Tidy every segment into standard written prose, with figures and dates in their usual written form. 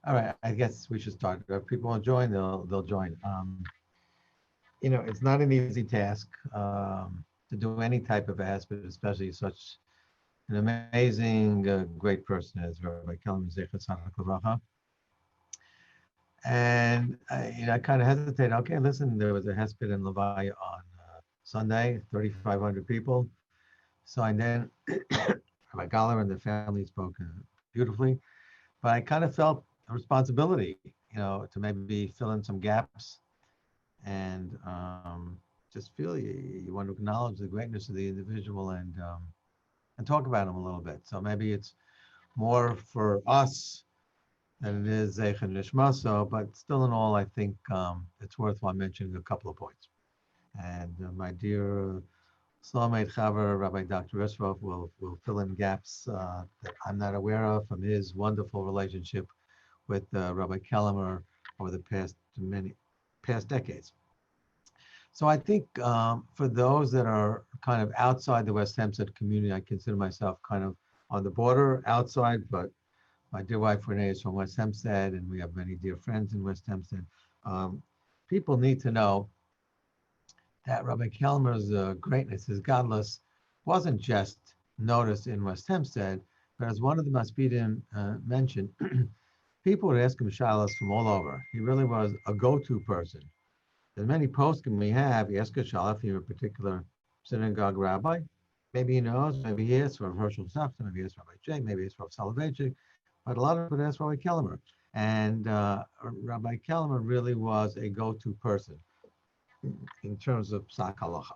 All right, I guess we should start. If people will join, they'll join. It's not an easy task to do any type of aspect, especially such an amazing, great person as Rabbi Kelemer Hesped. And I kind of hesitated. Okay, listen, there was a Hesped in Levi on Sunday, 3,500 people. So I then Rabbi Galler and the family spoke beautifully, but I kind of felt a responsibility, to maybe fill in some gaps and just feel you want to acknowledge the greatness of the individual and talk about him a little bit. So maybe it's more for us than it is Zeich and Nishmaso, but still in all, I think it's worthwhile mentioning a couple of points. And my dear Soulmate Chaver, Rabbi Dr. Esrov, will fill in gaps that I'm not aware of from his wonderful relationship with Rabbi Kelemer over the past decades. So I think for those that are kind of outside the West Hempstead community, I consider myself kind of on the border outside, but my dear wife Renee is from West Hempstead, and we have many dear friends in West Hempstead. Um, People need to know that Rabbi Kelmer's greatness, his godless, wasn't just noticed in West Hempstead, but as one of the Maspidim mentioned, people would ask him shalas from all over. He really was a go-to person. There's many poskim we have. He asked a shalah if you're a particular synagogue rabbi. Maybe he knows, maybe he is from Herschel Safta, maybe he is Rabbi J, maybe he's from Soloveitchik, but a lot of people ask Rabbi Kelmer. And Rabbi Kelmer really was a go-to person in terms of psak halacha.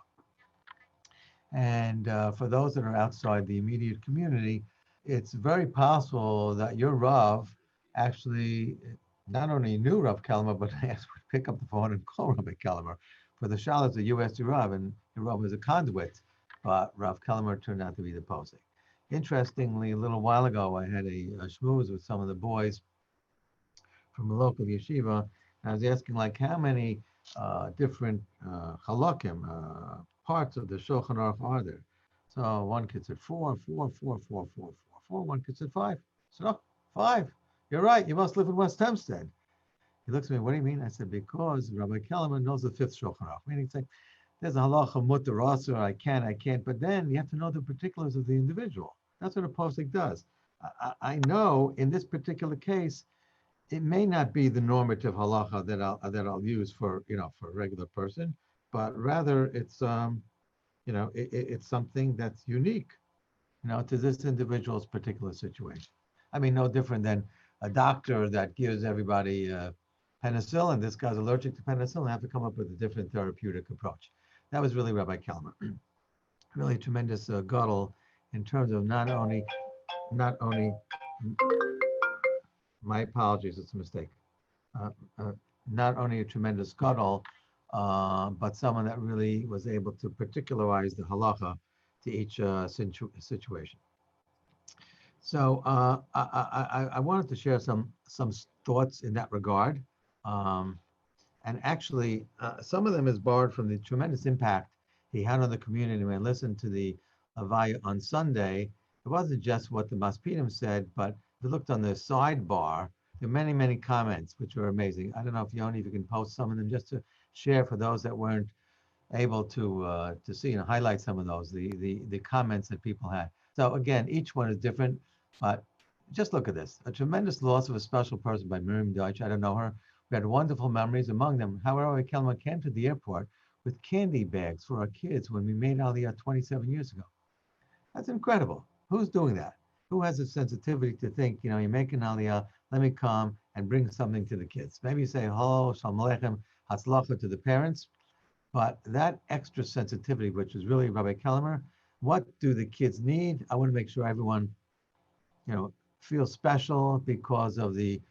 And for those that are outside the immediate community, it's very possible that your Rav actually not only knew Rav Kelmer, but would pick up the phone and call Rabbi Kelmer for the shalas of U.S. Rav, and the Rav was a conduit, but Rav Kelmer turned out to be the posek. Interestingly, a little while ago, I had a schmooze with some of the boys from a local yeshiva, and I was asking like how many different halakim, parts of the Shulchan Aruch are there? So one kid said four, four, four, four, four, four, four. One kid said five. I said, oh, five. You're right. You must live in West Hempstead. He looks at me, what do you mean? I said, because Rabbi Kellerman knows the fifth Shulchan Aruch. Meaning, it's like, there's a halacha mutter also, I can't. But then you have to know the particulars of the individual. That's what a posik does. I know in this particular case, it may not be the normative halacha that I'll use for a regular person, but rather it's it's something that's unique, to this individual's particular situation. I mean, no different than a doctor that gives everybody penicillin. This guy's allergic to penicillin. Have to come up with a different therapeutic approach. That was really Rabbi Kelmer. Really tremendous guddle in terms of not only my apologies, it's a mistake. Uh, uh, Not only a tremendous gadol, but someone that really was able to particularize the halacha to each situation. So I wanted to share some thoughts in that regard, um, and actually some of them is borrowed from the tremendous impact he had on the community. When I listened to the Avaya on Sunday, it wasn't just what the Maspidim said, but if you looked on the sidebar, there are many, many comments which were amazing. I don't know if Yoni, if you can post some of them just to share for those that weren't able to see and highlight some of those, the comments that people had. So again, each one is different, but just look at this. A tremendous loss of a special person by Miriam Deutsch. I don't know her. We had wonderful memories among them. However, Kelman came to the airport with candy bags for our kids when we made Aliyah 27 years ago. That's incredible. Who's doing that? Who has a sensitivity to think, you're making Aliyah, let me come and bring something to the kids. Maybe you say, hello, shalom aleichem, hatzlacha to the parents, but that extra sensitivity, which is really Rabbi Kelemer, what do the kids need? I want to make sure everyone, feels special because of the,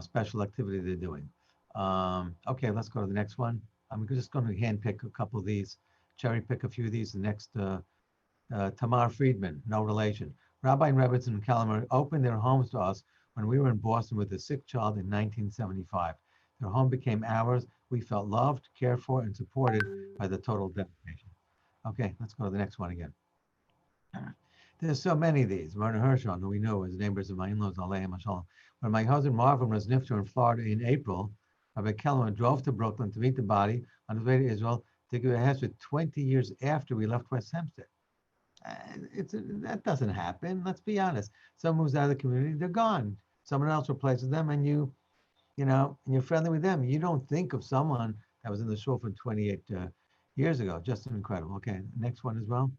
special activity they're doing. Okay, let's go to the next one. I'm just going to handpick a couple of these, cherry pick a few of these. The next, Tamar Friedman, no relation. Rabbi and Rebbetzin Kelemer opened their homes to us when we were in Boston with a sick child in 1975. Their home became ours. We felt loved, cared for, and supported by the total dedication. Okay, let's go to the next one again. There's so many of these. Werner Hershon, who we know as neighbors of my in-laws, Aleim Hashalom. When my husband Marvin was nifter in Florida in April, Rabbi Kelemer drove to Brooklyn to meet the body on his way to Israel to give a hesped 20 years after we left West Hempstead. That doesn't happen. Let's be honest. Someone moves out of the community, they're gone. Someone else replaces them, and and you're friendly with them. You don't think of someone that was in the shul for 28 years ago. Just incredible. Okay, next one as well.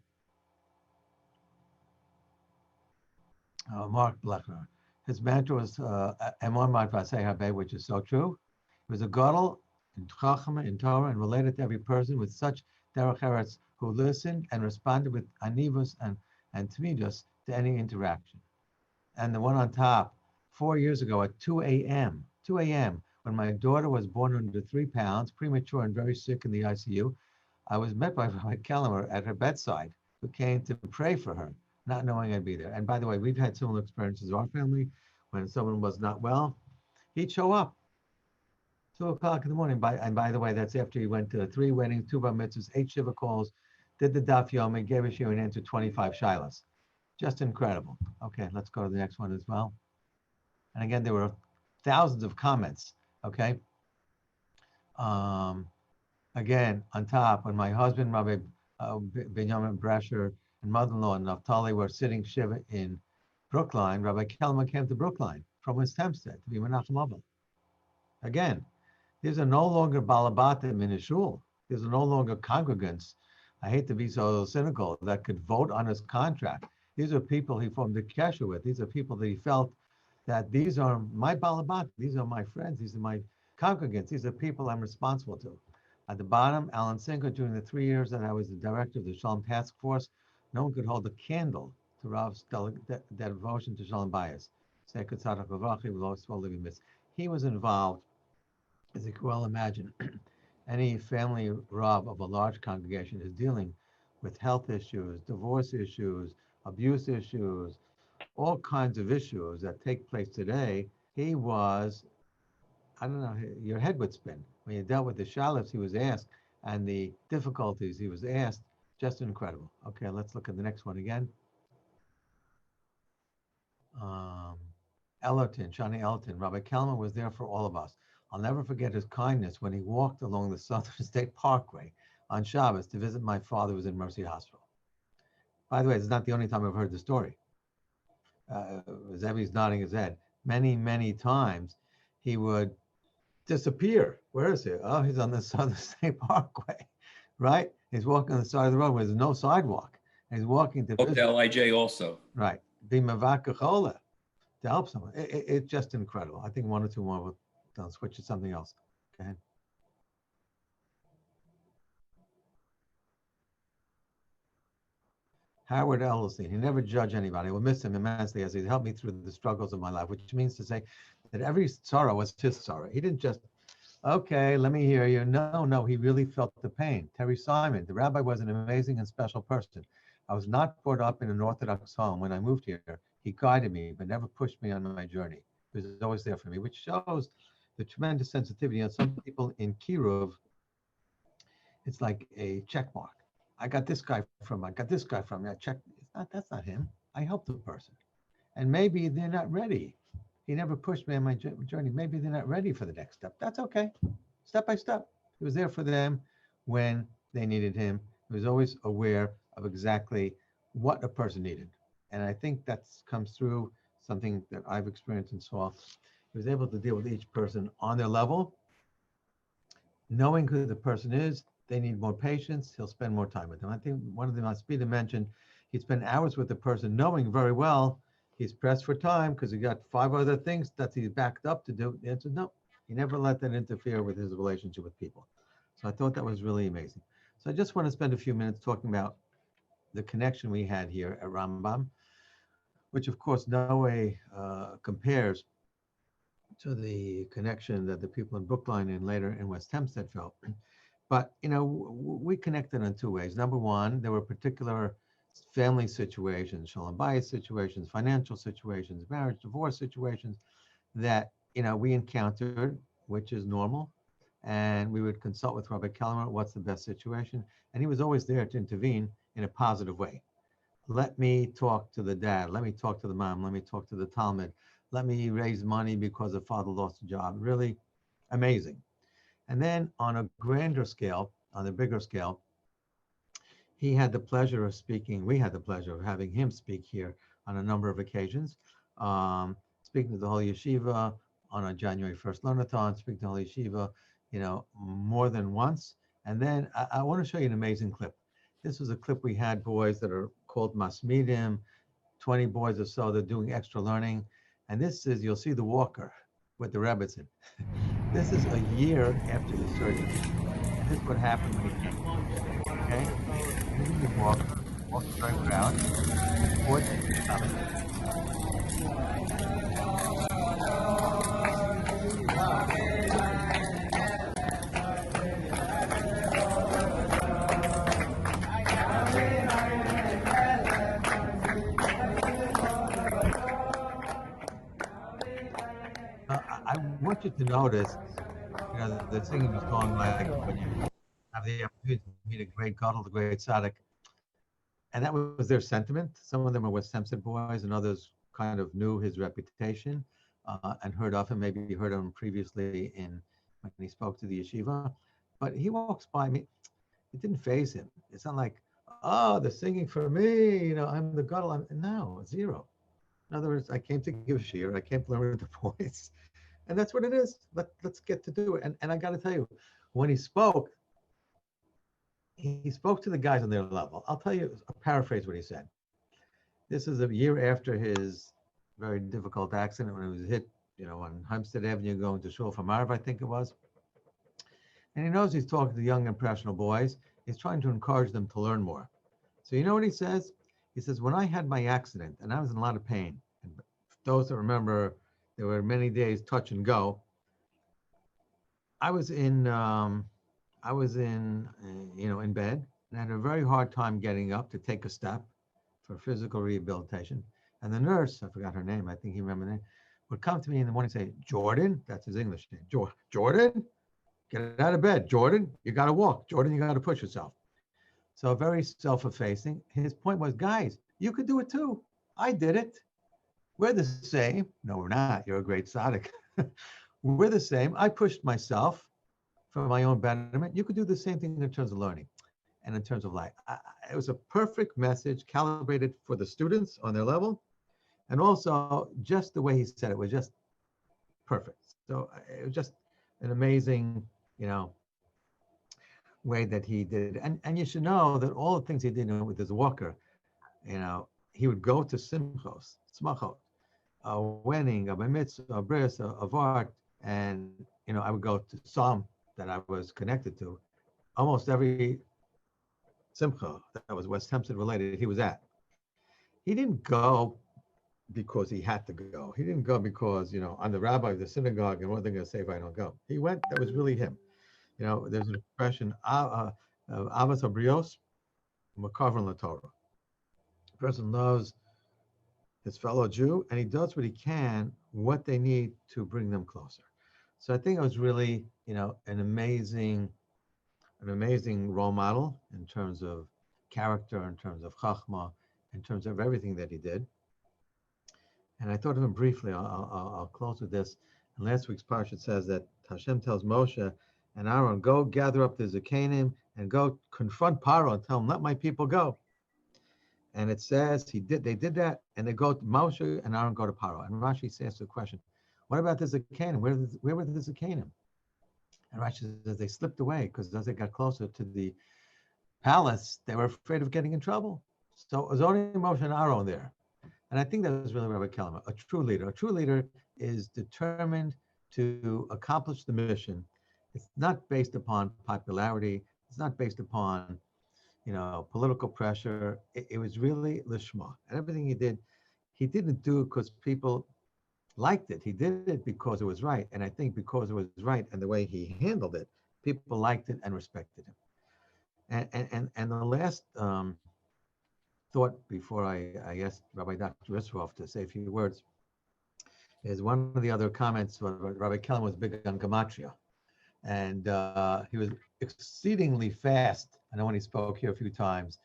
Mark Blechner. His mantra was Emor Matvasei Habe, which is so true. He was a gadol in Chacham, in Torah, and related to every person with such derech eretz who listened and responded with anivus and tmidos to any interaction. And the one on top, 4 years ago at 2 a.m., when my daughter was born under 3 pounds, premature and very sick in the ICU, I was met by Rabbi Kelemer at her bedside, who came to pray for her, not knowing I'd be there. And by the way, we've had similar experiences in our family. When someone was not well, he'd show up 2 o'clock in the morning. By the way, that's after he went to 3 weddings, 2 bar mitzvahs, 8 shiva calls, did the daf yomi, gave a shiur, and answered 25 shilas. Just incredible. Okay, let's go to the next one as well. And again, there were thousands of comments. Okay. Again, on top, when my husband, Rabbi Benjamin Brasher, and mother-in-law, Naftali, were sitting Shiva in Brookline, Rabbi Kelemer came to Brookline from West Hempstead to be Menachem Abba. Again, these are no longer Balabatim in his shul. These are no longer congregants. I hate to be so cynical, that could vote on his contract. These are people he formed a kesher with. These are people that he felt that these are my Balabat, these are my friends, these are my congregants, these are people I'm responsible to. At the bottom, Alan Singer, during the 3 years that I was the director of the Shalom Task Force, no one could hold a candle to Rav's devotion to Shalom Bayis. He was involved, as you can well imagine. Any family Rav of a large congregation is dealing with health issues, divorce issues, abuse issues, all kinds of issues that take place today. He was, I don't know, your head would spin. When you dealt with the shalifs he was asked and the difficulties he was asked, just incredible. Okay, let's look at the next one again. Ellerton, Shani Ellerton, Rabbi Kelemer was there for all of us. I'll never forget his kindness when he walked along the Southern State Parkway on Shabbos to visit my father who was in Mercy Hospital. By the way, this is not the only time I've heard the story. Zebbie's nodding his head. Many, many times he would disappear. Where is he? Oh, he's on the Southern State Parkway, right? He's walking on the side of the road where there's no sidewalk. And he's walking to visit. LIJ also. Right. Be Mavakachola to help someone. It's just incredible. I think 1 or 2 more. We'll switch to something else. Go ahead. Howard Ellison, he never judged anybody. I will miss him immensely as he helped me through the struggles of my life, which means to say that every sorrow was his sorrow. He didn't just, okay, let me hear you. No, he really felt the pain. Terry Simon, the rabbi, was an amazing and special person. I was not brought up in an Orthodox home. When I moved here, he guided me, but never pushed me on my journey. He was always there for me, which shows the tremendous sensitivity. You know, some people in Kiruv, it's like a check mark. I got this guy from. I checked. That's not him. I helped the person. And maybe they're not ready. He never pushed me on my journey. Maybe they're not ready for the next step. That's okay. Step by step. He was there for them when they needed him. He was always aware of exactly what a person needed. And I think that comes through something that I've experienced and saw. He was able to deal with each person on their level, knowing who the person is. They need more patience. He'll spend more time with them. I think one of them, Aspida mentioned, he'd spend hours with the person, knowing very well he's pressed for time because he got 5 other things that he's backed up to do. The answer is no. He never let that interfere with his relationship with people. So I thought that was really amazing. So I just want to spend a few minutes talking about the connection we had here at Rambam, which of course no way compares to the connection that the people in Brookline and later in West Hempstead felt. But, you know, we connected in 2 ways. Number one, there were particular family situations, shalom bayis situations, financial situations, marriage, divorce situations that, you know, we encountered, which is normal. And we would consult with Rabbi Kelemer, what's the best situation? And he was always there to intervene in a positive way. let me talk to the dad, let me talk to the mom, let me talk to the Talmud, let me raise money because the father lost a job. Really amazing. And then on a grander scale, on a bigger scale, he had the pleasure of speaking, we had the pleasure of having him speak here on a number of occasions, speaking to the whole yeshiva on a January 1st Learnathon, speaking to the whole yeshiva, more than once. And then I want to show you an amazing clip. This was a clip we had boys that are called Masmidim, 20 boys or so, they're doing extra learning. And this is, you'll see the walker with the Rebbitzin. This is a year after the surgery. And this is what happened when he came. Okay? This is the walker, walking very proud. Boys coming. I want you to notice, the singing is going like when you have the opportunity to meet a great gadol, a great tzaddik, and that was their sentiment. Some of them were West Hempstead boys, and others kind of knew his reputation and heard of him. Maybe you heard of him previously when he spoke to the yeshiva. But he walks by me. It didn't faze him. It's not like, oh, they're singing for me. I'm the gadol. No, zero. In other words, I came to give shir. I came to learn with the boys, and that's what it is. Let's get to do it. And I got to tell you, when he spoke to the guys on their level. I'll tell you, I'll paraphrase what he said. This is a year after his very difficult accident when he was hit, on Hempstead Avenue going to Shul from Arv, I think it was. And he knows he's talking to young, impressionable boys. He's trying to encourage them to learn more. So you know what he says? He says, when I had my accident and I was in a lot of pain, and those that remember, there were many days touch and go. I was in in bed, and I had a very hard time getting up to take a step for physical rehabilitation. And the nurse, I forgot her name, I think he remembered her name, would come to me in the morning and say, Jordan, that's his English name, Jordan, get out of bed. Jordan, you got to walk. Jordan, you got to push yourself. So very self-effacing. His point was, guys, you could do it too. I did it. We're the same. No, we're not. You're a great tzaddik. We're the same. I pushed myself for my own betterment. You could do the same thing in terms of learning and in terms of life. It was a perfect message calibrated for the students on their level. And also just the way he said it was just perfect. So it was just an amazing, way that he did. And you should know that all the things he did with his walker, he would go to simchos, smachot, a wedding, a mitzvah, a bris, a vart, and, I would go to some that I was connected to. Almost every simcha that was West Hempstead related, he was at. He didn't go because he had to go. He didn't go because, I'm the rabbi of the synagogue and what are they going to say if I don't go? He went, that was really him. There's an expression, avas abrios, makavan laTorah. A person loves his fellow Jew and he does what he can, what they need to bring them closer. So I think it was really, an amazing role model in terms of character, in terms of chachma, in terms of everything that he did. And I thought of him briefly. I'll close with this. In last week's parsha says that Hashem tells Moshe and Aaron, go gather up the Zakanim and go confront Paro and tell him, let my people go. And it says they did that, and they go to Moshe and Aaron go to Paro. And Rashi asks the question, what about the Zakanim? Where were the Zakanim? And Rashi says they slipped away because as they got closer to the palace, they were afraid of getting in trouble. So it was only Moshe and Aaron there. And I think that was really Rabbi Kelemer, a true leader. A true leader is determined to accomplish the mission. It's not based upon popularity. It's not based upon, political pressure. It was really lishma. And everything he didn't do it because people liked it. He did it because it was right. And I think because it was right and the way he handled it, people liked it and respected him. And the last thought before I asked Rabbi Dr. Isroff to say a few words is one of the other comments. Rabbi Kelemer was big on gematria, and he was exceedingly fast. I know when he spoke here a few times,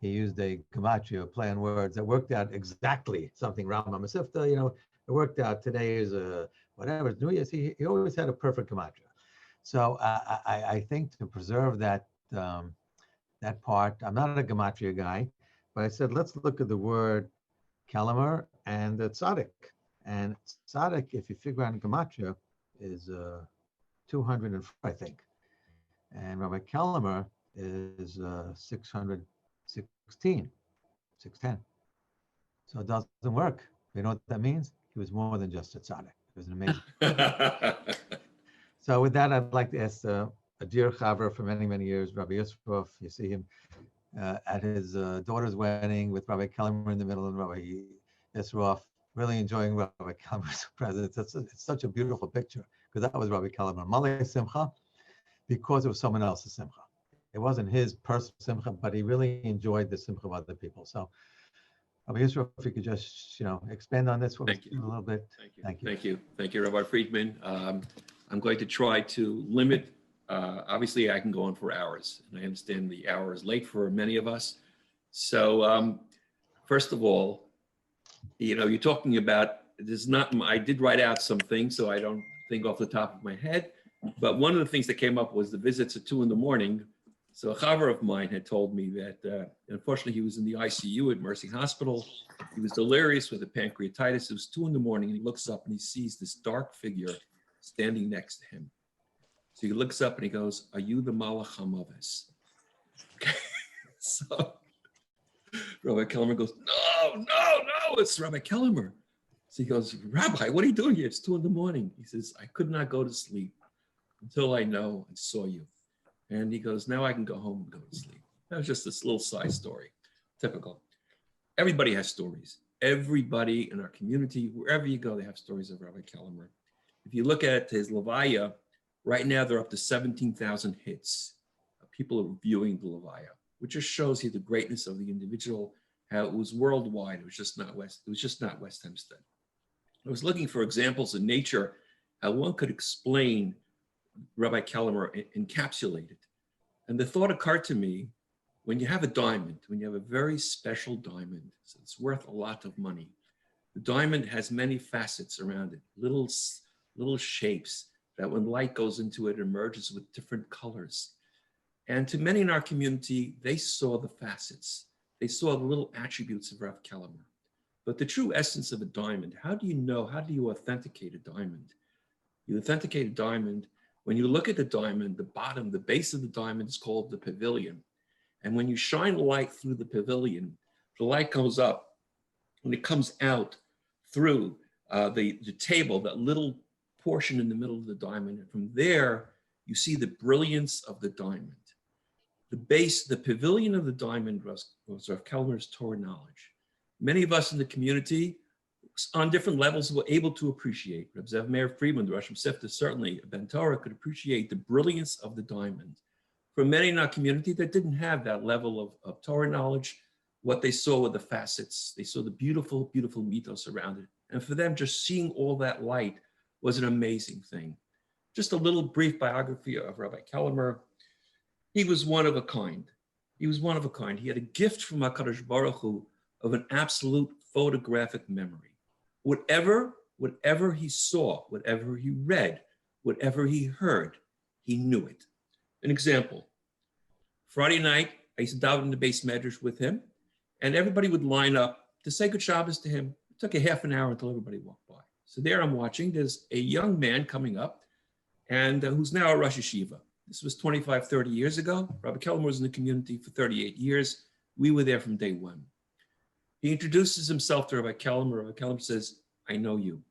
he used a gematria, a play on words that worked out exactly something Rambam Masifta, it worked out. Today is whatever, it's New Year's. He always had a perfect gematria. So I think to preserve that part, I'm not a gematria guy, but I said, let's look at the word Kelemer and the tzaddik. And tzaddik, if you figure out gematria, is 204, I think. And Rabbi Kelemer is 616, 610. So it doesn't work. You know what that means? He was more than just a tzaddik. He was an amazing. So with that, I'd like to ask a dear chaver for many, many years, Rabbi Yisrof. You see him at his daughter's wedding with Rabbi Kelemer in the middle and Rabbi Yisrof, really enjoying Rabbi Kelemer's presence. It's such a beautiful picture because that was Rabbi Kelemer. Malay Simcha, because it was someone else's Simcha. It wasn't his personal Simcha, but he really enjoyed the Simcha of other people. So Rabbi Yisrof, if you could just, expand on this a little bit. Thank you, Rabbi Friedman. I'm going to try to limit. Obviously, I can go on for hours, and I understand the hour is late for many of us. So, first of all, you're talking about, I did write out some things, so I don't think off the top of my head, but one of the things that came up was the visits at 2 a.m. So a chaver of mine had told me that, unfortunately, he was in the ICU at Mercy Hospital. He was delirious with a pancreatitis. It was 2 a.m, and he looks up and he sees this dark figure standing next to him. So he looks up and he goes, "Are you the Malach HaMaves?" So Rabbi Kelemer goes, no, it's Rabbi Kelemer. So he goes, "Rabbi, what are you doing here? It's 2 a.m. He says, "I could not go to sleep until I saw you." And he goes, "Now I can go home and go to sleep." That was just this little side story. Typical. Everybody has stories. Everybody in our community, wherever you go, they have stories of Rabbi Kelemer. If you look at his Levaya, right now they're up to 17,000 hits. People are viewing the Levaya, which just shows you the greatness of the individual, how it was worldwide. It was just not West Hempstead. I was looking for examples in nature, how one could explain Rabbi Kelemer encapsulated. And the thought occurred to me, when you have a diamond, when you have a very special diamond, so it's worth a lot of money. The diamond has many facets around it, little shapes that when light goes into it, emerges with different colors. And to many in our community, they saw the facets. They saw the little attributes of Rabbi Kelemer. But the true essence of a diamond, how do you authenticate a diamond? You authenticate a diamond when you look at the diamond, the bottom, the base of the diamond is called the pavilion. And when you shine light through the pavilion, the light goes up and it comes out through the table, that little portion in the middle of the diamond. And from there, you see the brilliance of the diamond. The base, the pavilion of the diamond was Rav Kelemer's Torah knowledge. Many of us in the community, on different levels, were able to appreciate. Reb Zev Meir Friedman, the Rosh Hashanah, certainly Ben Torah, could appreciate the brilliance of the diamond. For many in our community that didn't have that level of Torah knowledge, what they saw were the facets. They saw the beautiful, beautiful mythos around it. And for them, just seeing all that light was an amazing thing. Just a little brief biography of Rabbi Kelemer. He was one of a kind. He was one of a kind. He had a gift from HaKadosh Baruch Hu of an absolute photographic memory. Whatever he saw, whatever he read, whatever he heard, he knew it. An example, Friday night, I used to daven in the base medrash with him, and everybody would line up to say good Shabbos to him. It took a half an hour until everybody walked by. So there I'm watching, there's a young man coming up, and who's now a Rosh Yeshiva. This was 25, 30 years ago. Rabbi Kelemer was in the community for 38 years. We were there from day one. He introduces himself to Rabbi Kelemer. Rabbi Kelemer says, "I know you."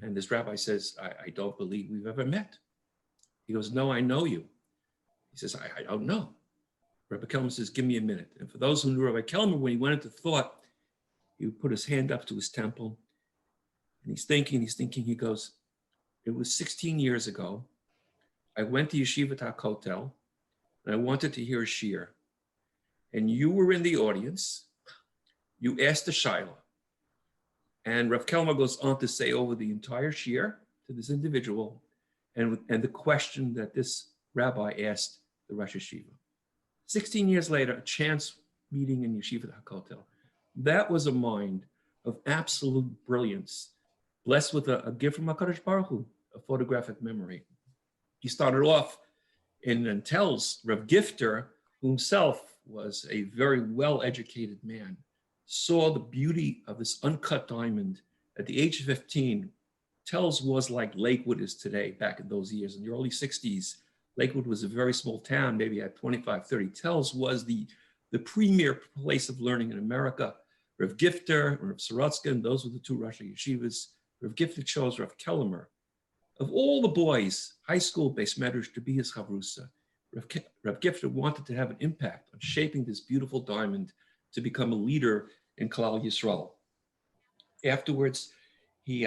And this rabbi says, I don't believe we've ever met. He goes, "No, I know you." He says, I don't know. Rabbi Kelemer says, "Give me a minute." And for those who knew Rabbi Kelemer, when he went into thought, he would put his hand up to his temple. And he's thinking, he goes, "It was 16 years ago. I went to Yeshivat HaKotel, and I wanted to hear a shiur. And you were in the audience. You asked the shaila." And Rav Kelemer goes on to say over the entire shiur to this individual, and the question that this rabbi asked the Rosh Yeshiva. 16 years later, a chance meeting in Yeshiva HaKotel. That was a mind of absolute brilliance, blessed with a gift from HaKadosh Baruch Hu, a photographic memory. He started off and tells Rav Gifter, who himself was a very well-educated man, saw the beauty of this uncut diamond at the age of 15. Tells was like Lakewood is today, back in those years. In the early 60s, Lakewood was a very small town, maybe at 25, 30. Tells was the premier place of learning in America. Rav Gifter, Rav Sorotskin, those were the two Rosh Yeshivas. Rav Gifter chose Rav Kelemer. Of all the boys, high school Beis Medrash, to be his chavrusa, Rav Gifter wanted to have an impact on shaping this beautiful diamond to become a leader in Klal Yisrael. Afterwards, he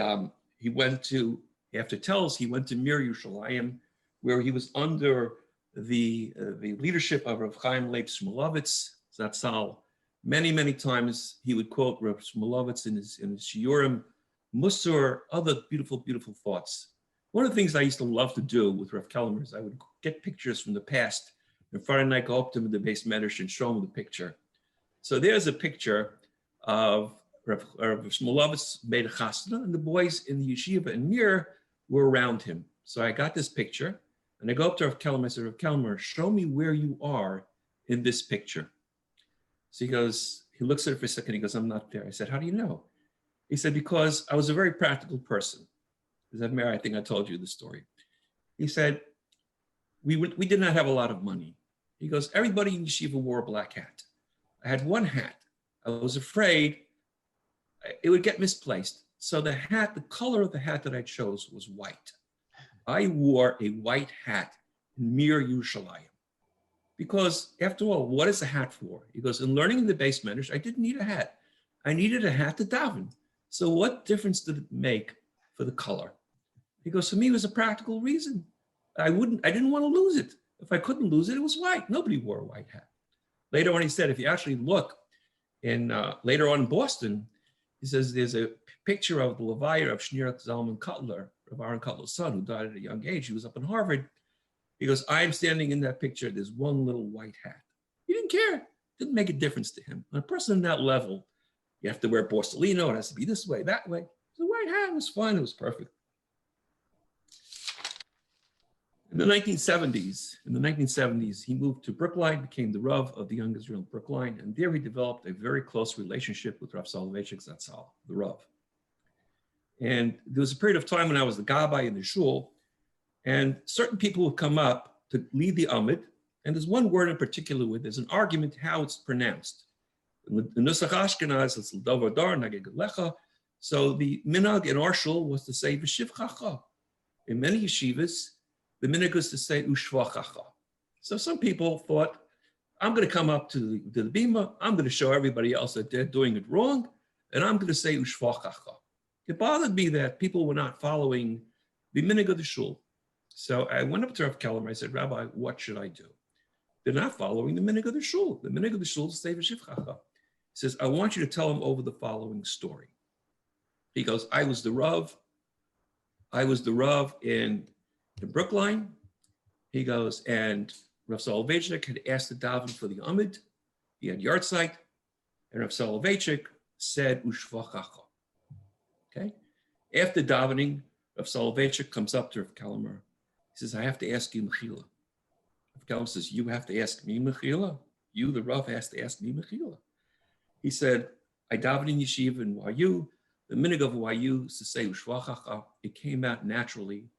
went to, after Tells, he went to Mir Yerushalayim, where he was under the leadership of Rav Chaim Leib Shmulevitz, Zatzal. Many times he would quote Rav Shmulevitz in his shiurim, Musar, other beautiful, beautiful thoughts. One of the things I used to love to do with Rav Kelemer is I would get pictures from the past, and Friday night go up to him in the Beis Medrash and show him the picture. So there's a picture of Rav Shmulevitz made a chasna, and the boys in the yeshiva in Mir were around him. So I got this picture, and I go up to Rav Kelemer. I said, Rav Kelemer, show me where you are in this picture. So he looks at it for a second. He goes, I'm not there. I said, how do you know? He said, because I was a very practical person. Is that Mary? I think I told you the story. He said, we did not have a lot of money. He goes, everybody in yeshiva wore a black hat. I had one hat. I was afraid it would get misplaced. So the color of the hat that I chose was white. I wore a white hat in Mir Yerushalayim. Because after all, what is a hat for? He goes, in learning in the Beis Medrash, I didn't need a hat. I needed a hat to daven. So what difference did it make for the color? He goes, for me, it was a practical reason. I didn't want to lose it. If I couldn't lose it, it was white. Nobody wore a white hat. Later on, he said, if you actually look later on in Boston, he says there's a picture of the Levaya of Shneur Zalman Cutler, of Aaron Cutler's son, who died at a young age. He was up in Harvard. He goes, I'm standing in that picture. There's one little white hat. He didn't care. It didn't make a difference to him. On a person on that level, you have to wear Borsalino. It has to be this way, that way. The white hat was fine. It was perfect. In the 1970s, he moved to Brookline, became the Rav of the Young Israel in Brookline, and there he developed a very close relationship with Rav Soloveitchik Zatzal, the Rav. And there was a period of time when I was the gabbai in the shul, and certain people would come up to lead the Amid, and there's one word in particular where there's an argument how it's pronounced. In Nusach Ashkenaz, it's L'davar dar nageg lecha. So the minhag in our shul was to say v'shivchacha. In many yeshivas, the minhag was to say ushvachacha. So some people thought, I'm going to come up to the bima, I'm going to show everybody else that they're doing it wrong, and I'm going to say ushvachacha. It bothered me that people were not following the minhag of the shul. So I went up to Rav Kelemer. I said, Rabbi, what should I do? They're not following the minhag of the shul. The minhag of the shul is to say v'shivchacha. He says, I want you to tell him over the following story. He goes, I was the Rav in Brookline. He goes, and Rav Soloveitchik had asked the daven for the Amid. He had yahrzeit, and Rav Soloveitchik said, ushvachacha. Okay? After davening, Rav Soloveitchik comes up to Rav Kelemer. He says, I have to ask you mechila. Rav Kelemer says, you have to ask me mechila? You, the Rav, has to ask me mechila. He said, I davened in yeshiva in YU. The minhag of YU is to say ushvachacha. It came out naturally.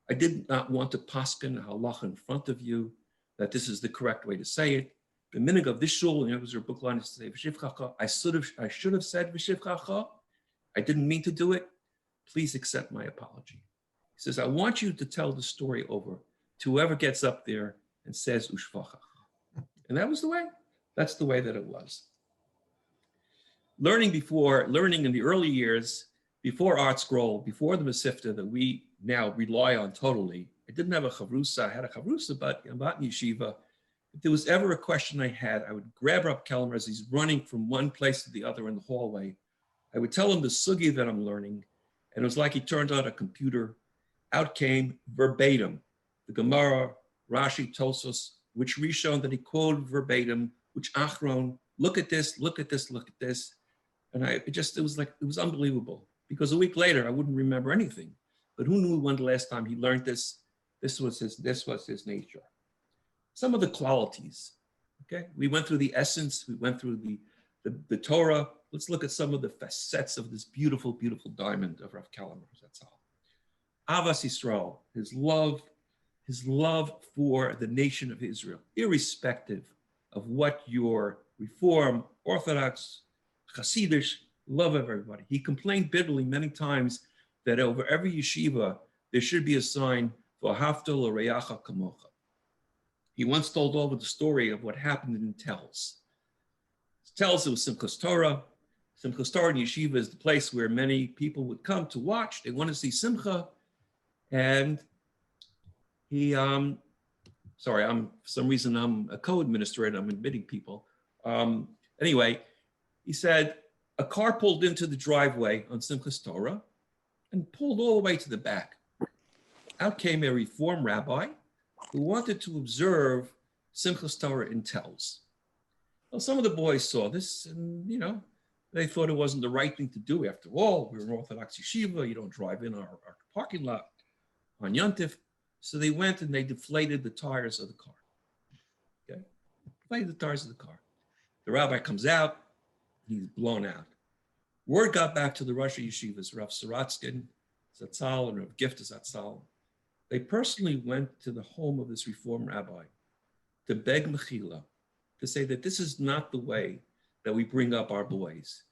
I did not want to paskin a halacha in front of you, that this is the correct way to say it. The minhag of this shul, and it was your book line, is to say v'shivchacha. I should have said v'shivchacha. I didn't mean to do it. Please accept my apology. He says, I want you to tell the story over to whoever gets up there and says ushvachacha. And that was the way. That's the way that it was. Learning in the early years, before Art Scroll, before the Masifta that we now rely on totally. I didn't have a chavrusa. I had a chavrusa, but I'm not in yeshiva. If there was ever a question I had, I would grab Rabbi Kelemer as he's running from one place to the other in the hallway. I would tell him the sugi that I'm learning, and it was like he turned on a computer. Out came verbatim the Gemara, Rashi, Tosos, which Rishon that he quoted verbatim, which Achron, look at this, look at this, look at this. And it was unbelievable, because a week later, I wouldn't remember anything. But who knew when the last time he learned this? This was his nature. Some of the qualities, okay? We went through the essence, we went through the Torah. Let's look at some of the facets of this beautiful, beautiful diamond of Rav Kelemer. That's all. Avas Yisrael, his love for the nation of Israel, irrespective of what your Reform, Orthodox, Hasidish, love of everybody. He complained bitterly many times that over every yeshiva, there should be a sign for Haftal or Reyacha Kamocha. He once told over the story of what happened in Telz. Telz, it was Simchas Torah. Simchas Torah in yeshiva is the place where many people would come to watch. They want to see Simcha. And he, sorry, for some reason I'm a co-administrator, I'm admitting people. Anyway, he said, a car pulled into the driveway on Simchas Torah and pulled all the way to the back. Out came a Reform rabbi who wanted to observe Simchas Torah in Telz. Well, some of the boys saw this and, they thought it wasn't the right thing to do. After all, we're an Orthodox yeshiva. You don't drive in our parking lot on Yontif. So they went and they deflated the tires of the car. Okay? Deflated the tires of the car. The rabbi comes out. He's blown out. Word got back to the Rosh Yeshivas, Rav Saratskin, Zatzal, and Rav Gifta Zatzal. They personally went to the home of this Reform rabbi to beg mechila, to say that this is not the way that we bring up our boys.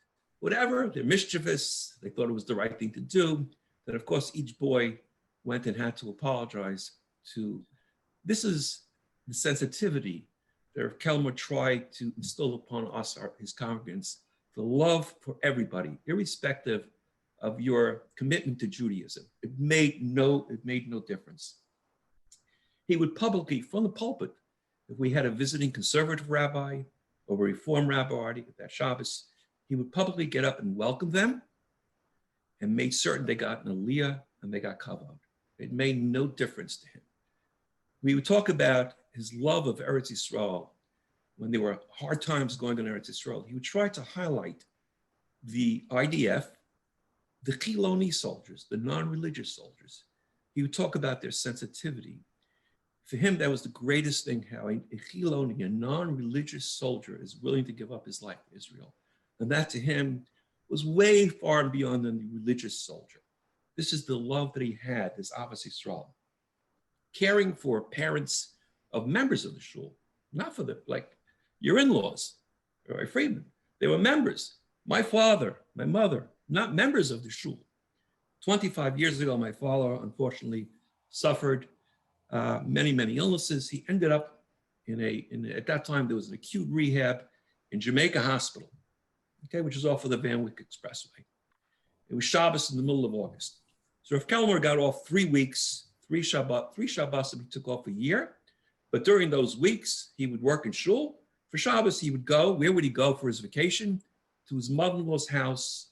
Whatever, they're mischievous, they thought it was the right thing to do, that of course each boy went and had to apologize to. This is the sensitivity that Rav Kelemer tried to instill upon us, his congregants, the love for everybody, irrespective of your commitment to Judaism. It made no difference. He would publicly, from the pulpit, if we had a visiting conservative rabbi or a Reform rabbi at that Shabbos, he would publicly get up and welcome them and made certain they got an aliyah and they got kavod. It made no difference to him. We would talk about his love of Eretz Yisrael. When there were hard times going on in Eretz Yisrael, he would try to highlight the IDF, the Chiloni soldiers, the non-religious soldiers. He would talk about their sensitivity. For him, that was the greatest thing, how a Chiloni, a non-religious soldier, is willing to give up his life for Israel. And that to him was way far and beyond than the religious soldier. This is the love that he had, this Avas Yisrael. Caring for parents of members of the shul, not for your in-laws, or freedmen. They were members. My father, my mother, not members of the shul. 25 years ago, my father unfortunately suffered many, many illnesses. He ended up at that time, there was an acute rehab in Jamaica Hospital, okay, which is off of the Van Wyck Expressway. It was Shabbos in the middle of August. So Rav Kelemer got off 3 weeks, three Shabbos that he took off a year. But during those weeks, he would work in shul. For Shabbos, he would go. Where would he go for his vacation? To his mother-in-law's house,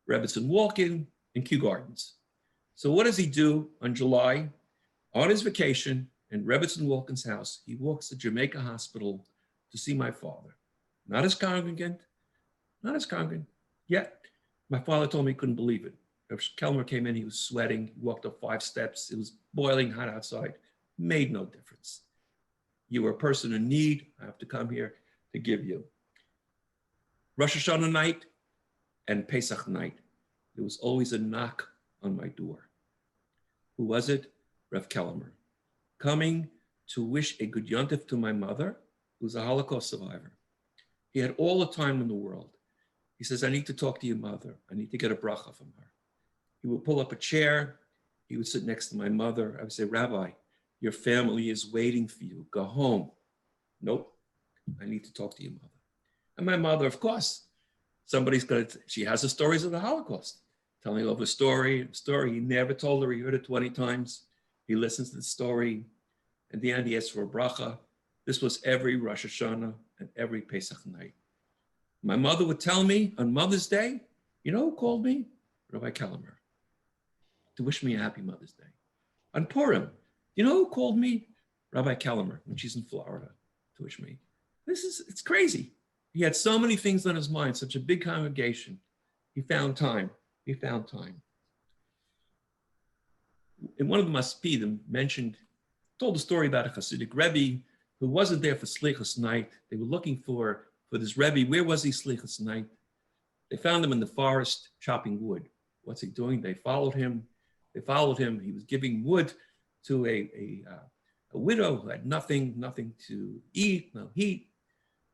Rebbetzin Walk-In in Kew Gardens. So what does he do on July? On his vacation in Rebbetzin Walk-In's house, he walks to Jamaica Hospital to see my father. Not his congregant, yet. My father told me he couldn't believe it. Rav Kelemer came in, he was sweating, he walked up 5 steps. It was boiling hot outside. Made no difference. You were a person in need. I have to come here to give you. Rosh Hashanah night and Pesach night, there was always a knock on my door. Who was it? Rav Kelemer, coming to wish a good yontif to my mother, who's a Holocaust survivor. He had all the time in the world. He says, I need to talk to your mother. I need to get a bracha from her. He would pull up a chair. He would sit next to my mother. I would say, Rabbi, your family is waiting for you. Go home. Nope. I need to talk to your mother. And my mother, of course, she has the stories of the Holocaust, telling over story. He never told her. He heard it 20 times. He listens to the story. At the end, he asks for a bracha. This was every Rosh Hashanah and every Pesach night. My mother would tell me on Mother's Day, you know who called me? Rabbi Kelemer, to wish me a happy Mother's Day. On Purim, you know who called me? Rabbi Kelemer, when she's in Florida, to wish me. It's crazy. He had so many things on his mind, such a big congregation. He found time. He found time. In one of the Maspidim told a story about a Hasidic Rebbe who wasn't there for Slichas night. They were looking for this Rebbe. Where was he Slichas night? They found him in the forest chopping wood. What's he doing? They followed him. He was giving wood to a widow who had nothing to eat, no heat.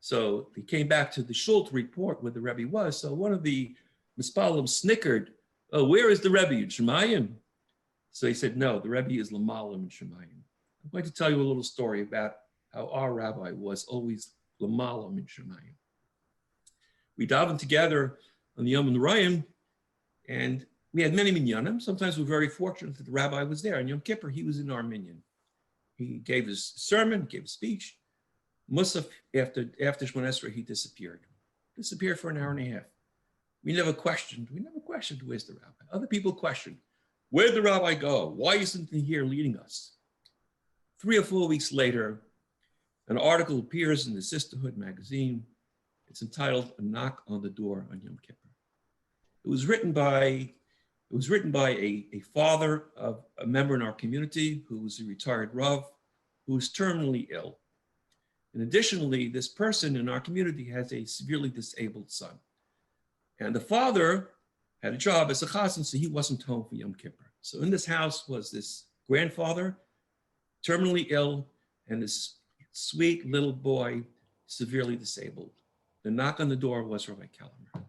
So he came back to the shul to report where the Rebbe was. So one of the Mispalim snickered, "Oh, where is the Rebbe in Shemayim?" So he said, "No, the Rebbe is Lamalim in Shemayim." I'm going to tell you a little story about how our rabbi was always Lamalim in Shemayim. We davened together on the Yom Rayim, and we had many minyanim. Sometimes we're very fortunate that the rabbi was there. On Yom Kippur, he was in our minyan. He gave his sermon, gave a speech. Musaf, after Shemon Esrei, he disappeared for an hour and a half. We never questioned where's the rabbi. Other people questioned, where'd the rabbi go? Why isn't he here leading us? 3 or 4 weeks later, an article appears in the Sisterhood magazine. It's entitled "A Knock on the Door on Yom Kippur." It was written by a father of a member in our community who was a retired Rav, who was terminally ill. And additionally, this person in our community has a severely disabled son. And the father had a job as a chazan, so he wasn't home for Yom Kippur. So in this house was this grandfather, terminally ill, and this sweet little boy, severely disabled. The knock on the door was Rabbi Kelemer.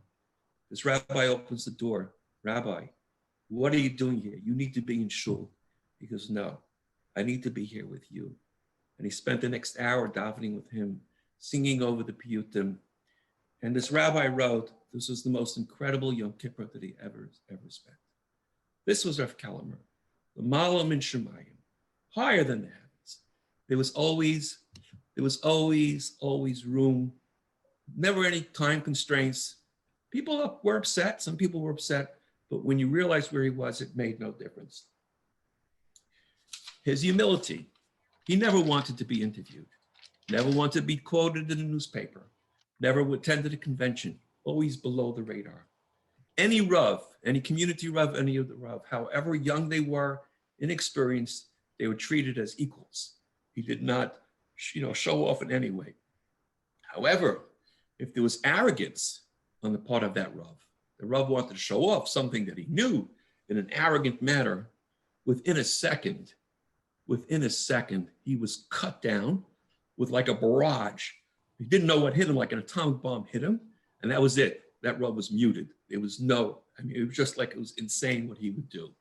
This rabbi opens the door. "Rabbi, what are you doing here? You need to be in shul." He goes, "No, I need to be here with you." And he spent the next hour davening with him, singing over the piyutim. And this rabbi wrote, this was the most incredible Yom Kippur that he ever spent. This was Rav Kelemer, the Malam in Shemayim, higher than the heavens. There was always room, never any time constraints. People were upset, some people were upset, but when you realized where he was, it made no difference. His humility. He never wanted to be interviewed, never wanted to be quoted in a newspaper, never attended a convention, always below the radar. Any Rav, any community Rav, any of the Rav, however young they were, inexperienced, they were treated as equals. He did not, show off in any way. However, if there was arrogance on the part of that Rav, the Rav wanted to show off something that he knew in an arrogant manner, within a second, he was cut down with like a barrage. He didn't know what hit him, like an atomic bomb hit him, and that was it. That Rav was muted. It was it was just like it was insane what he would do.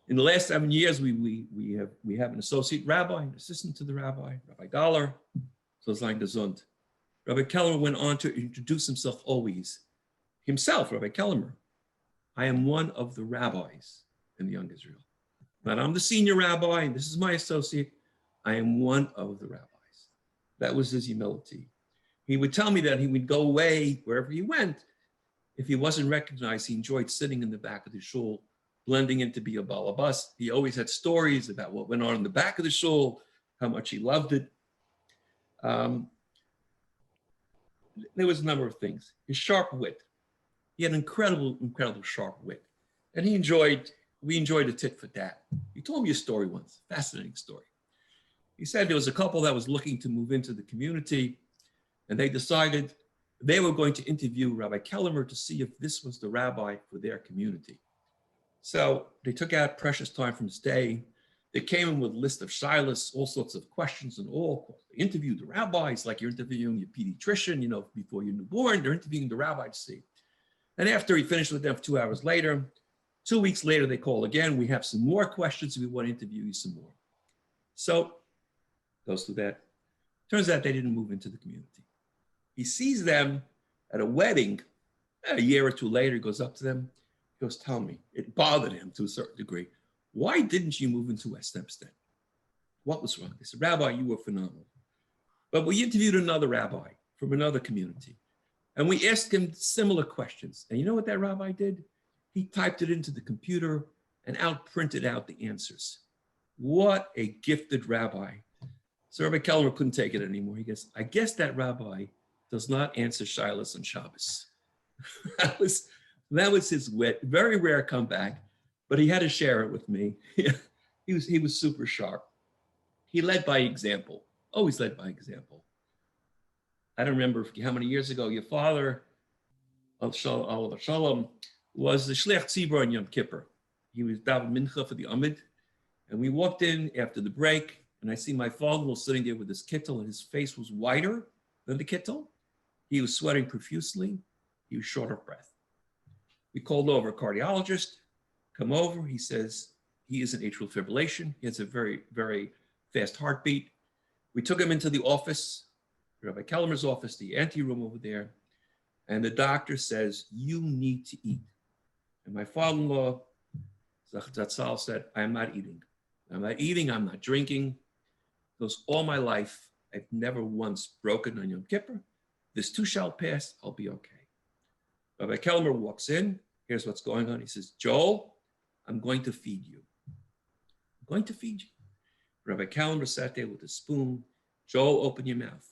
In the last 7 years, we have an associate rabbi, an assistant to the rabbi, Rabbi Galler, so it's like gesund. Rabbi Kelemer went on to introduce himself always. Himself, Rabbi Kelemer, "I am one of the rabbis in the Young Israel. But I'm the senior rabbi, and this is my associate. I am one of the rabbis." That was his humility. He would tell me that he would go away wherever he went. If he wasn't recognized, he enjoyed sitting in the back of the shul, blending in to be a balabas. He always had stories about what went on in the back of the shul, how much he loved it. There was a number of things. His sharp wit. He had incredible sharp wit. And we enjoyed a tit for tat. He told me a story once, fascinating story. He said there was a couple that was looking to move into the community, and they decided they were going to interview Rabbi Kelemer to see if this was the rabbi for their community. So they took out precious time from his day. They came in with a list of shilas, all sorts of questions, and all. They interviewed the rabbis like you're interviewing your pediatrician, before you're newborn. They're interviewing the rabbi to see. And after he finished with them 2 hours later, 2 weeks later, they call again. "We have some more questions. We want to interview you some more." So goes through that. Turns out they didn't move into the community. He sees them at a wedding a year or two later. He goes up to them. He goes, "Tell me," it bothered him to a certain degree, "why didn't you move into West Hempstead? What was wrong?" They said, "Rabbi, you were phenomenal." But we interviewed another rabbi from another community, and we asked him similar questions. And you know what that rabbi did? He typed it into the computer and printed out the answers. What a gifted rabbi. So Rabbi Kelemer couldn't take it anymore. He goes, I guess that rabbi does not answer shilas on Shabbos. that was his wit. Very rare comeback, but he had to share it with me. he was super sharp. He led by example, always led by example. I don't remember how many years ago your father, Shalom, was the Shliach Tzibur on Yom Kippur. He was daven mincha for the Amid, and we walked in after the break, and I see my father-in-law sitting there with his kittel, and his face was whiter than the kittel. He was sweating profusely. He was short of breath. We called over a cardiologist, come over. He says he is in atrial fibrillation. He has a very, very fast heartbeat. We took him into the office, Rabbi Kelemer's office, the anteroom over there, and the doctor says, you need to eat. And my father-in-law, Zachatzal, said, I'm not eating. I'm not eating, I'm not drinking. Because all my life, I've never once broken on Yom Kippur. This too shall pass, I'll be okay. Rabbi Kelemer walks in, here's what's going on. He says, Joel, I'm going to feed you. I'm going to feed you. Rabbi Kelemer sat there with a spoon. Joel, open your mouth.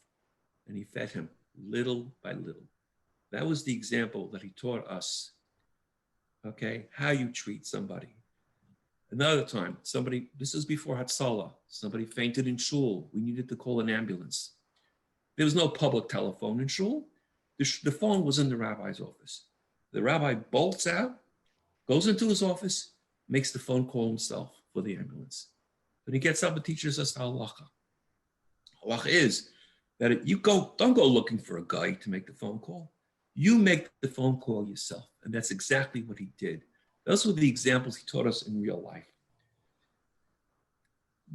And he fed him little by little. That was the example that he taught us, okay, how you treat somebody. Another time, this is before Hatzalah, somebody fainted in shul. We needed to call an ambulance. There was no public telephone in shul. The phone was in the rabbi's office. The rabbi bolts out, goes into his office, makes the phone call himself for the ambulance. Then he gets up and teaches us halacha. Halacha is that don't go looking for a guy to make the phone call. You make the phone call yourself. And that's exactly what he did. Those were the examples he taught us in real life.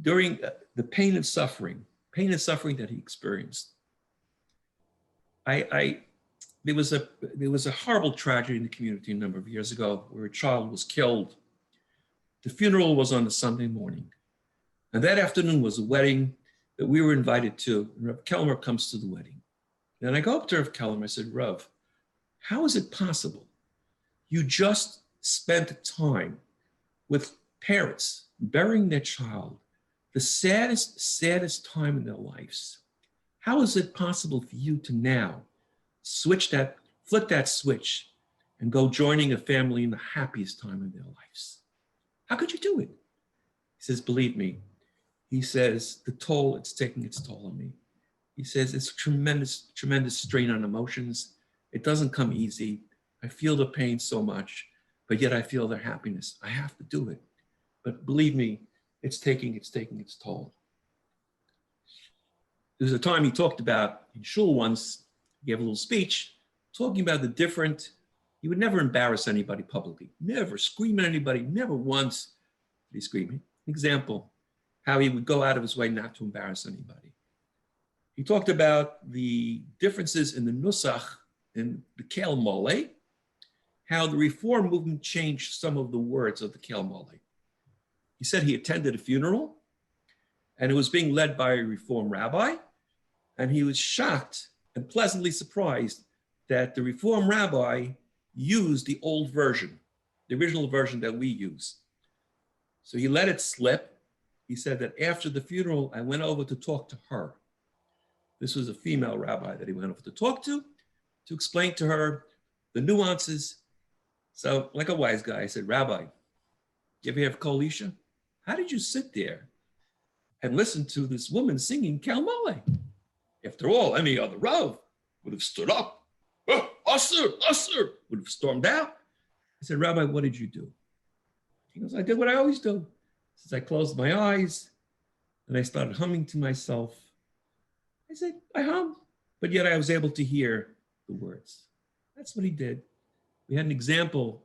During the pain and suffering that he experienced, there was a horrible tragedy in the community a number of years ago where a child was killed. The funeral was on a Sunday morning. And that afternoon was a wedding that we were invited to. And Rav Kelemer comes to the wedding. And I go up to Rav Kelemer, I said, Rav, how is it possible? You just spent time with parents burying their child, the saddest time in their lives. How is it possible for you to now flip that switch and go joining a family in the happiest time in their lives? How could you do it? He says, believe me. He says, it's taking its toll on me. He says, it's a tremendous strain on emotions. It doesn't come easy. I feel the pain so much, but yet I feel their happiness. I have to do it. But believe me, it's taking its toll. There was a time he talked about in shul once, he gave a little speech talking about he would never embarrass anybody publicly, never scream at anybody, never once did he scream. Example, how he would go out of his way not to embarrass anybody. He talked about the differences in the nusach in the Kel Mole, how the Reform movement changed some of the words of the Kel Mole. He said he attended a funeral and it was being led by a Reform rabbi, and he was shocked and pleasantly surprised that the Reform rabbi used the old version, the original version that we use. So he let it slip. He said that after the funeral, I went over to talk to her. This was a female rabbi that he went over to talk to explain to her the nuances. So like a wise guy, I said, Rabbi, you ever have Kol Isha? How did you sit there and listen to this woman singing Kel Mole? After all, any other Rav would have stood up, Usher, would have stormed out. I said, Rabbi, what did you do? He goes, I did what I always do. He says, I closed my eyes and I started humming to myself. I said, I hummed, but yet I was able to hear the words. That's what he did. We had an example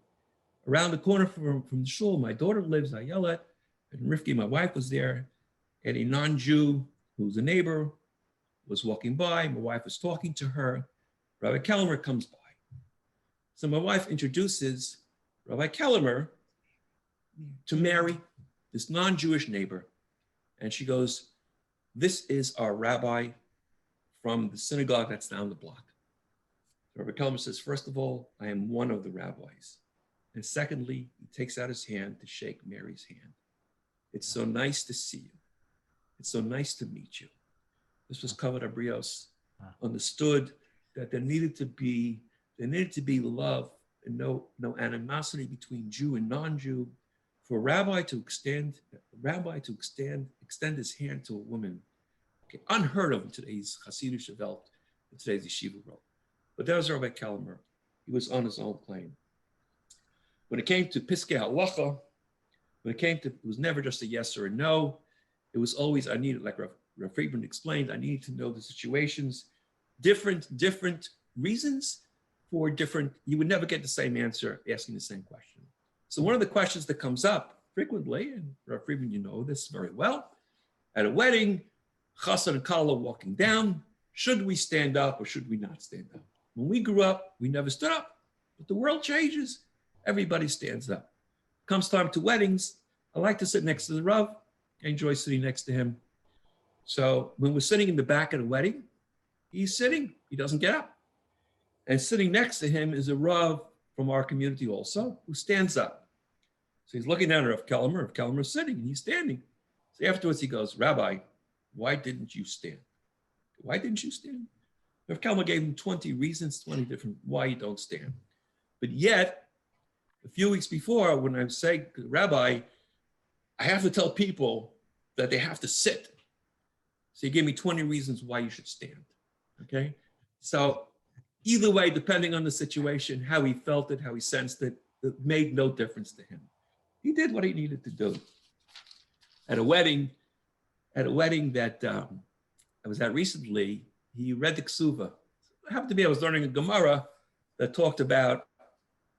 around the corner from the shul. My daughter lives, Ayelet, and Rifki, my wife, was there, and a non-Jew who's a neighbor was walking by. My wife was talking to her. Rabbi Kelemer comes by. So my wife introduces Rabbi Kelemer to Mary, this non-Jewish neighbor. And she goes, this is our rabbi from the synagogue that's down the block. Rabbi Kelemer says, first of all, I am one of the rabbis. And secondly, he takes out his hand to shake Mary's hand. It's so nice to see you. It's so nice to meet you. This was Kavod Abrios, understood that there needed to be love and no animosity between Jew and non-Jew. For a rabbi to extend his hand to a woman, okay, unheard of in today's Hasidic Welt, in today's yeshiva world. But that was Rabbi Kelemer. He was on his own plane. When it came to Piskei Halacha, it was never just a yes or a no. It was always, I needed, like Rav Friedman explained, I needed to know the situations, different reasons for different, you would never get the same answer asking the same question. So one of the questions that comes up frequently, and Rav Friedman, you know this very well, at a wedding, Chassan and Kala walking down, should we stand up or should we not stand up? When we grew up, we never stood up, but the world changes. Everybody stands up. Comes time to weddings, I like to sit next to the Rav. I enjoy sitting next to him. So when we're sitting in the back of the wedding, he's sitting, he doesn't get up. And sitting next to him is a Rav from our community also, who stands up. So he's looking down at Rav Kelemer's sitting and he's standing. So afterwards he goes, Rabbi, why didn't you stand? Why didn't you stand? Rav Kelemer gave him 20 reasons, 20 different why you don't stand. But yet, a few weeks before, when I was saying, Rabbi, I have to tell people that they have to sit. So he gave me 20 reasons why you should stand, okay? So either way, depending on the situation, how he felt it, how he sensed it, it made no difference to him. He did what he needed to do. At a wedding that I was at recently, he read the Ksuva. It happened to be, I was learning a Gemara that talked about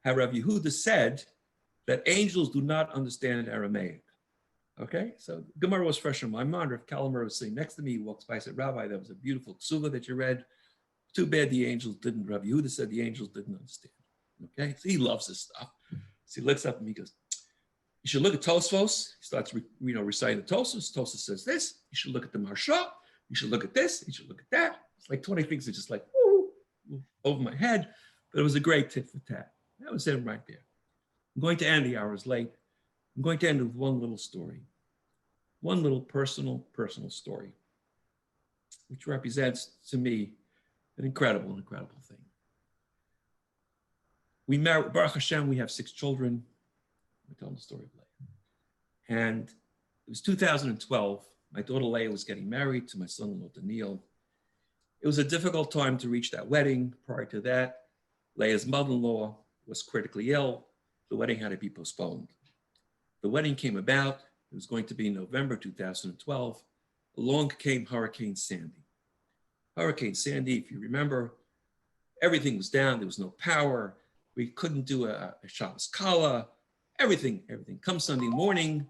how Rav Yehuda said that angels do not understand Aramaic. Okay, so Gemara was fresh in my mind. Rav Kelemer was sitting next to me. He walks by, I said, Rabbi, that was a beautiful Ksuva that you read. Too bad the angels didn't. Rav Yehuda said the angels didn't understand. Okay, so he loves this stuff. So he looks up at me, he goes, you should look at Tosfos. He starts reciting the Tosfos. Tosfos says this. You should look at the Marsha. You should look at this. You should look at that. It's like 20 things that just like, woo, over my head. But it was a great tit for tat. That was him right there. I'm going to end, the hour is late. I'm going to end with one little story. One little personal story, which represents to me an incredible thing. We married, Baruch Hashem, we have 6 children. I'll tell the story later. And it was 2012. My daughter Leah was getting married to my son-in-law Daniel. It was a difficult time to reach that wedding. Prior to that, Leah's mother-in-law was critically ill. The wedding had to be postponed. The wedding came about. It was going to be in November 2012. Along came Hurricane Sandy. Hurricane Sandy, if you remember, everything was down. There was no power. We couldn't do a Shabbos Kala. Everything. Come Sunday morning,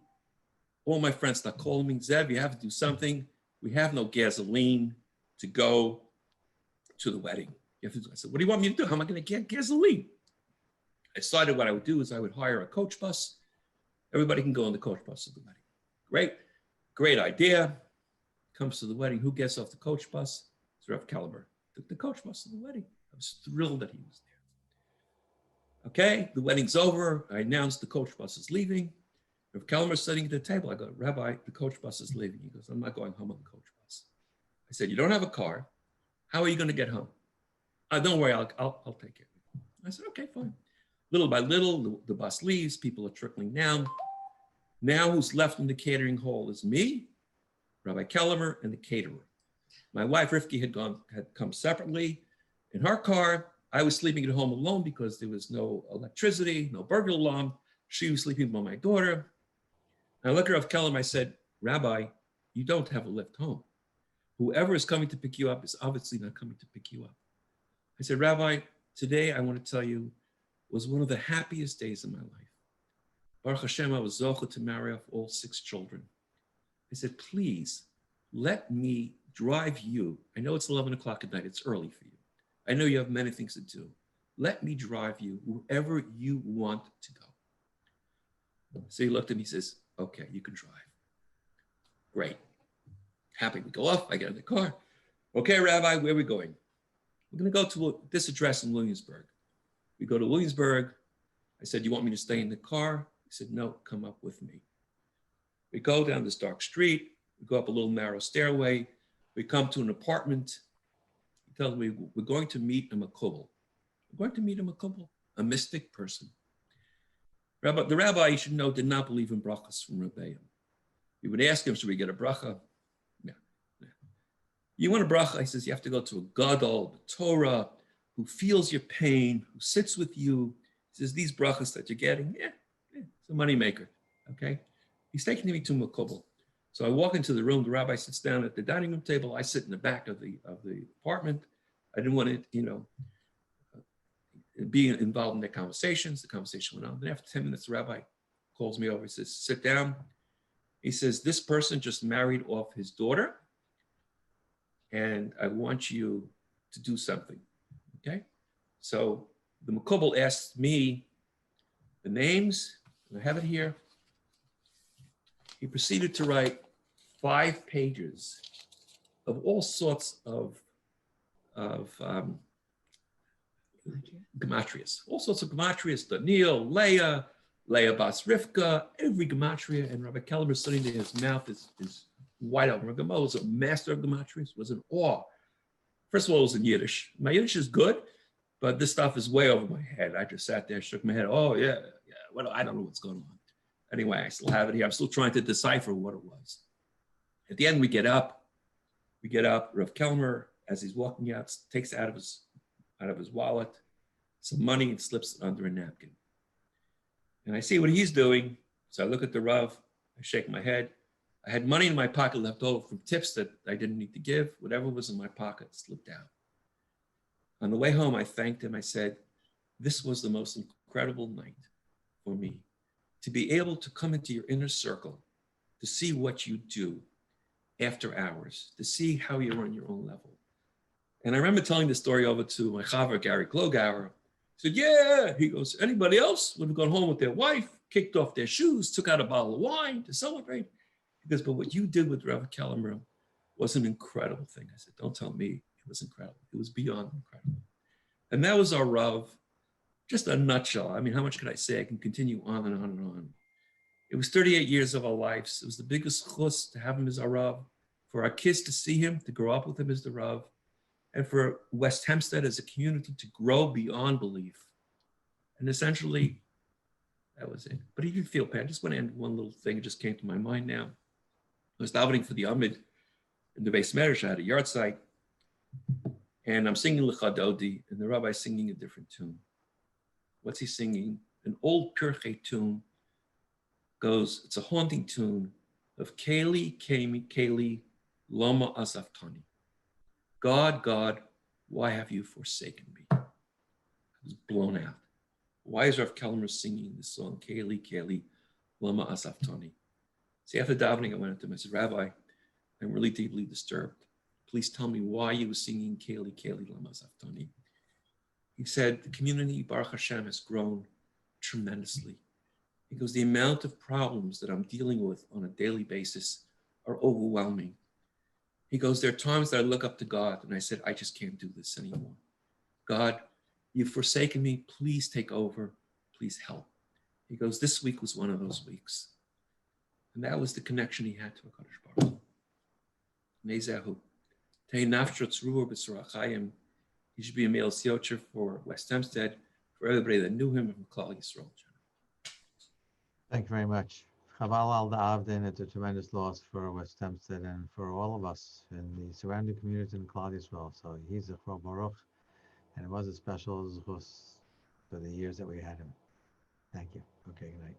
all my friends start calling me, Zev, you have to do something. We have no gasoline to go to the wedding. You have to do. I said, what do you want me to do? How am I going to get gasoline? I decided what I would do is I would hire a coach bus. Everybody can go on the coach bus to the wedding. Great idea. Comes to the wedding. Who gets off the coach bus? It's Rav Kelemer. Took the coach bus to the wedding. I was thrilled that he was there. Okay, the wedding's over. I announced the coach bus is leaving. Rav Kelemer's sitting at the table. I go, Rabbi, the coach bus is leaving. He goes, I'm not going home on the coach bus. I said, you don't have a car. How are you going to get home? Don't worry, I'll take it. I said, okay, fine. Little by little, the bus leaves. People are trickling down. Now who's left in the catering hall is me, Rabbi Kelemer, and the caterer. My wife, Rivki, had come separately in her car. I was sleeping at home alone because there was no electricity, no burglar alarm. She was sleeping by my daughter. And I looked at Rav Kelemer, I said, Rabbi, you don't have a lift home. Whoever is coming to pick you up is obviously not coming to pick you up. I said, Rabbi, today I want to tell you was one of the happiest days of my life. Baruch Hashem, I was zocheh to marry off all 6 children. I said, please let me drive you. I know it's 11 o'clock at night. It's early for you. I know you have many things to do. Let me drive you wherever you want to go. So he looked at me and says, okay, you can drive. Great. Happy. We go off. I get in the car. Okay, Rabbi, where are we going? We're going to go to this address in Williamsburg. We go to Williamsburg. I said, you want me to stay in the car? He said, no, come up with me. We go down this dark street. We go up a little narrow stairway. We come to an apartment. He tells me, we're going to meet a makubal. We're going to meet a makubal, a mystic person. The rabbi, you should know, did not believe in brachas from Rebbeim. We would ask him, should we get a bracha? No. You want a bracha? He says, you have to go to a gadol, the Torah, who feels your pain, who sits with you. He says, these brachas that you're getting, it's a moneymaker, okay? He's taking me to makubal. So I walk into the room, the rabbi sits down at the dining room table, I sit in the back of the apartment. I didn't want to, be involved in their conversations. The conversation went on. Then after 10 minutes, the rabbi calls me over. He says, sit down. He says, this person just married off his daughter, and I want you to do something, okay? So the makubal asked me the names, and I have it here. He proceeded to write 5 pages of all sorts of gematrias, all sorts of gematrias, Daniel, Leah Bas Rivka, every gematria, and Rabbi Kelemer sitting there, his mouth is wide open. Rabbi Kelemer was a master of gematrias, was in awe. First of all, it was in Yiddish. My Yiddish is good, but this stuff is way over my head. I just sat there, shook my head. Oh, yeah, well, I don't know what's going on. Anyway, I still have it here. I'm still trying to decipher what it was. At the end, we get up. Rabbi Kelemer, as he's walking out, takes out of his wallet some money and slips it under a napkin. And I see what he's doing. So I look at the Rav, I shake my head. I had money in my pocket left over from tips that I didn't need to give. Whatever was in my pocket slipped out. On the way home, I thanked him. I said, this was the most incredible night for me. To be able to come into your inner circle, to see what you do after hours, to see how you're on your own level. And I remember telling this story over to my chaver, Gary Klogauer. He said, yeah. He goes, anybody else would have gone home with their wife, kicked off their shoes, took out a bottle of wine to celebrate. He goes, but what you did with Rabbi Kelemer was an incredible thing. I said, don't tell me it was incredible. It was beyond incredible. And that was our Rav, just a nutshell. I mean, how much could I say? I can continue on and on and on. It was 38 years of our lives. It was the biggest chus to have him as our Rav, for our kids to see him, to grow up with him as the Rav, and for West Hempstead as a community to grow beyond belief. And essentially, that was it. But he didn't feel bad. I just want to end one little thing that just came to my mind now. I was davening for the Amid in the Beis Medrash. I had a yard site, and I'm singing Lecha Dodi, and the rabbi's singing a different tune. What's he singing? An old Pirchei tune goes, it's a haunting tune of Keli, Keli, Lama Azaftani. God, God, why have you forsaken me? I was blown out. Why is Rav Kelemer singing this song, Keli, Keli, Lama Azaftani? See, after davening, I went up to him. I said, Rabbi, I'm really deeply disturbed. Please tell me why you were singing Keli, Keli, Lama Azaftani. He said, the community, Baruch Hashem, has grown tremendously. He goes, the amount of problems that I'm dealing with on a daily basis are overwhelming. He goes, there are times that I look up to God and I said, I just can't do this anymore. God, you've forsaken me. Please take over. Please help. He goes, this week was one of those weeks. And that was the connection he had to HaKadosh Baruch Hu. Nezehu. Tei nafshot tzruah b'sorachayim. He should be a male siocher for West Hempstead, for everybody that knew him from Klal Yisrael. Thank you very much. Chaval al Da'avdin, it's a tremendous loss for West Hempstead and for all of us in the surrounding community in Klal Yisrael. So he's a Chol Baruch, and it was a special zchus for the years that we had him. Thank you. Okay, good night.